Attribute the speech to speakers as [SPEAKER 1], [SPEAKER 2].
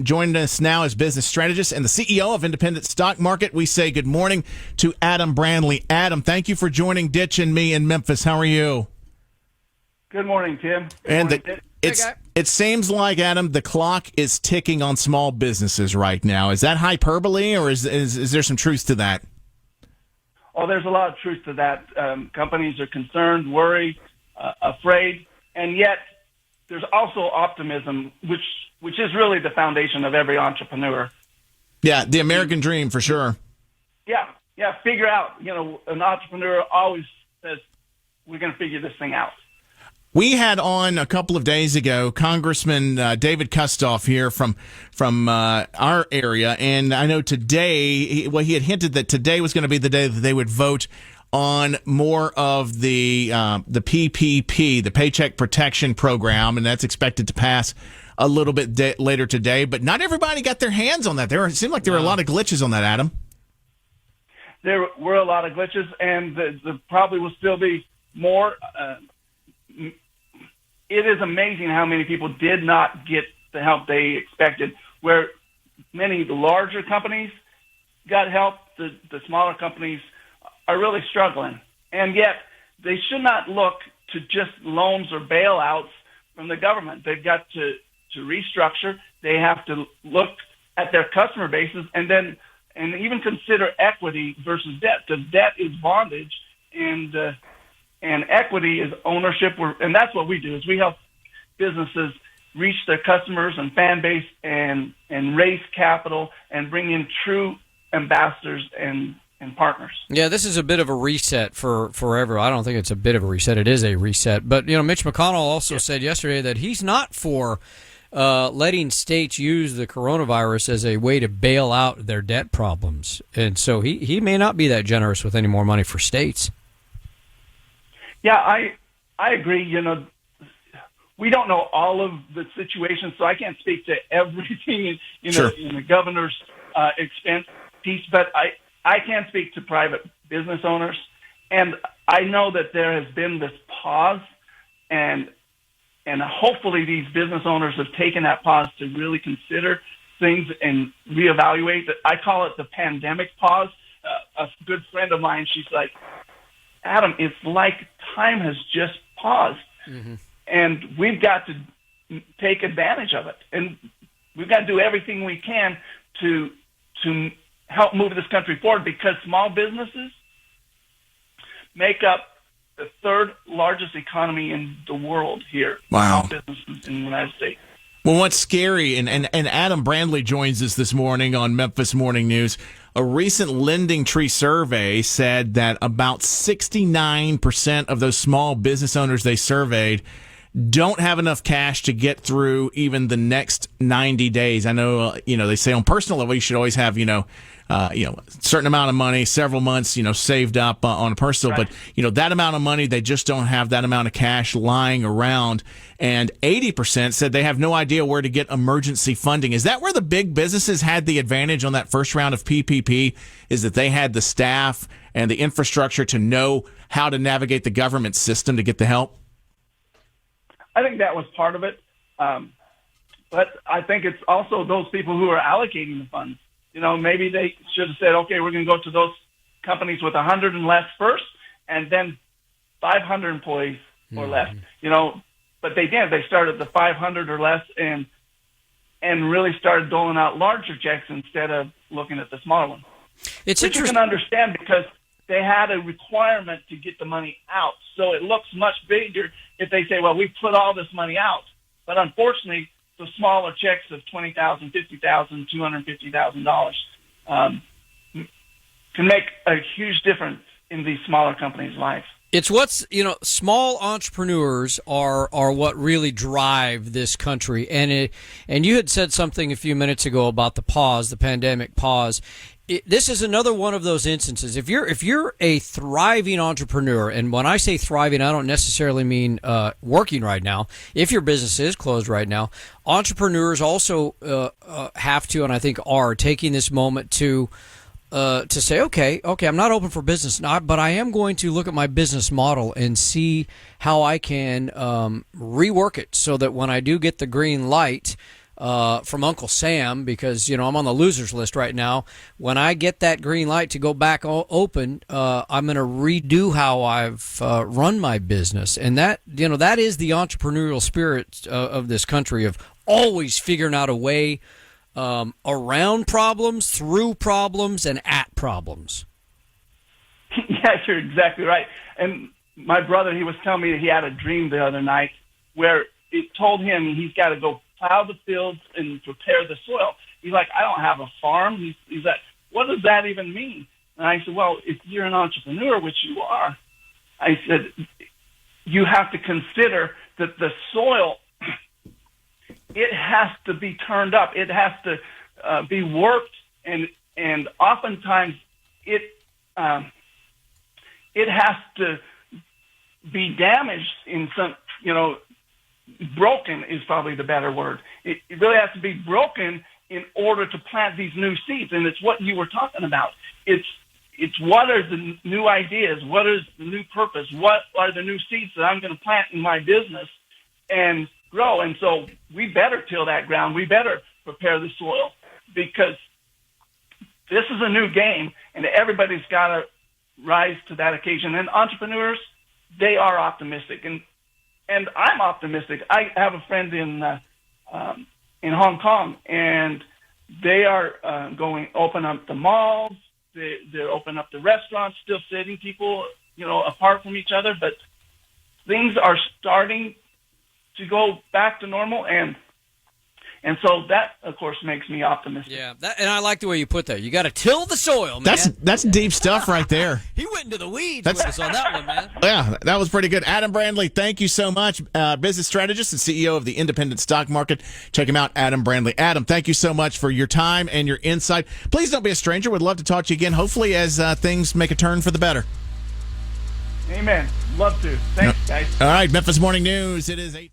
[SPEAKER 1] Joining us now is business strategist and the CEO of Independent Stock Market. We say good morning to Adam Brandley. Adam, thank you for joining Ditch and me in Memphis. How are you?
[SPEAKER 2] Good morning, Tim.
[SPEAKER 1] It seems like, Adam, the clock is ticking on small businesses right now. Is that hyperbole, or is there some truth to that?
[SPEAKER 2] Oh, there's a lot of truth to that. Companies are concerned, worried, afraid, and yet there's also optimism, which is really the foundation of every entrepreneur.
[SPEAKER 1] Yeah, the American dream for sure.
[SPEAKER 2] Yeah. Figure out. An entrepreneur always says, "We're going to figure this thing out."
[SPEAKER 1] We had on a couple of days ago Congressman David Kustoff here from our area, and I know today, he had hinted that today was going to be the day that they would vote on more of the PPP, the Paycheck Protection Program, and that's expected to pass a little bit later today. But not everybody got their hands on that. It seemed like there were a lot of glitches on that, Adam.
[SPEAKER 2] There were a lot of glitches, and there probably will still be more. It is amazing how many people did not get the help they expected, where many of the larger companies got help, the smaller companies are really struggling. And yet they should not look to just loans or bailouts from the government. They've got to restructure. They have to look at their customer bases and even consider equity versus debt, because debt is bondage and equity is ownership. And that's what we do, is we help businesses reach their customers and fan base and raise capital and bring in true ambassadors and partners.
[SPEAKER 3] Yeah, this is a bit of a reset for forever. I don't think it's a bit of a reset. It is a reset. But, Mitch McConnell also said yesterday that he's not for letting states use the coronavirus as a way to bail out their debt problems. And so he may not be that generous with any more money for states.
[SPEAKER 2] Yeah, I agree. We don't know all of the situations, so I can't speak to everything in the governor's expense piece, but I can speak to private business owners. And I know that there has been this pause, and hopefully these business owners have taken that pause to really consider things and reevaluate. I call it the pandemic pause. A good friend of mine, she's like, "Adam, it's like time has just paused, and we've got to take advantage of it, and we've got to do everything we can to help move this country forward, because small businesses make up the third largest economy in the world here.
[SPEAKER 1] Wow.
[SPEAKER 2] Small businesses in the United States.
[SPEAKER 1] Well, what's scary, and Adam Brandley joins us this morning on Memphis Morning News. A recent Lending Tree survey said that about 69% of those small business owners they surveyed don't have enough cash to get through even the next 90 days. I know, they say on personal level, you should always have, a certain amount of money, several months, saved up on a personal, right. But, that amount of money, they just don't have that amount of cash lying around. And 80% said they have no idea where to get emergency funding. Is that where the big businesses had the advantage on that first round of PPP, is that they had the staff and the infrastructure to know how to navigate the government system to get the help?
[SPEAKER 2] I think that was part of it. But I think it's also those people who are allocating the funds. Maybe they should have said, okay, we're going to go to those companies with 100 and less first, and then 500 employees or less. But they did. They started the 500 or less and really started doling out larger checks instead of looking at the smaller one.
[SPEAKER 3] It's
[SPEAKER 2] Which you can understand, because they had a requirement to get the money out. So it looks much bigger if they say, well, we put all this money out. But unfortunately, the smaller checks of $20,000, $50,000, $250,000 can make a huge difference in these smaller companies' lives.
[SPEAKER 3] It's small entrepreneurs are what really drive this country. And you had said something a few minutes ago about the pandemic pause. This is another one of those instances. If you're a thriving entrepreneur, and when I say thriving, I don't necessarily mean working right now. If your business is closed right now, entrepreneurs also have to, and I think are taking this moment to say, okay, I'm not open for business now, but I am going to look at my business model and see how I can rework it so that when I do get the green light, from Uncle Sam, because I'm on the losers list right now. When I get that green light to go back open, I'm going to redo how I've run my business, and that is the entrepreneurial spirit of this country, of always figuring out a way around problems, through problems, and at problems.
[SPEAKER 2] Yeah, you're exactly right. And my brother, he was telling me that he had a dream the other night where it told him he's got to go plow the fields and prepare the soil. He's like, I don't have a farm. He's like, what does that even mean? And I said, well, if you're an entrepreneur, which you are, I said, you have to consider that the soil, it has to be turned up. It has to be worked, and oftentimes it has to be damaged in some, broken is probably the better word. It really has to be broken in order to plant these new seeds. And it's what you were talking about. It's what are the new ideas? What is the new purpose? What are the new seeds that I'm going to plant in my business and grow? And so we better till that ground. We better prepare the soil, because this is a new game, and everybody's got to rise to that occasion. And entrepreneurs, they are optimistic, and I'm optimistic. I have a friend in Hong Kong, and they are going open up the malls. They're open up the restaurants, still sitting people apart from each other, but things are starting to go back to normal, and so that, of course, makes me optimistic.
[SPEAKER 3] Yeah, and I like the way you put that. You got to till the soil, man.
[SPEAKER 1] That's deep stuff right there.
[SPEAKER 3] He went into the weeds with us on that one, man.
[SPEAKER 1] Yeah, that was pretty good. Adam Brandley, thank you so much. Business strategist and CEO of the Independent Stock Market. Check him out, Adam Brandley. Adam, thank you so much for your time and your insight. Please don't be a stranger. We'd love to talk to you again, hopefully as things make a turn for the better.
[SPEAKER 2] Amen. Love to. Thanks, guys.
[SPEAKER 1] All right, Memphis Morning News. It is 8.